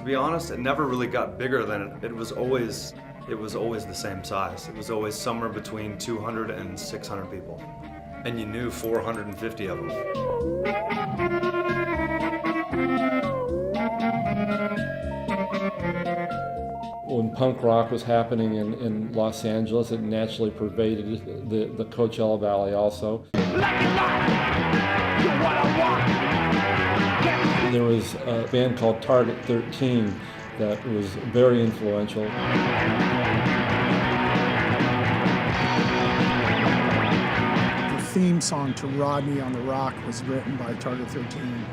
be honest, it never really got bigger than it was always the same size. It was always somewhere between 200 and 600 people. And you knew 450 of them. When punk rock was happening in Los Angeles, it naturally pervaded the Coachella Valley also. There was a band called Target 13 that was very influential. The theme song to Rodney on the Rock was written by Target 13.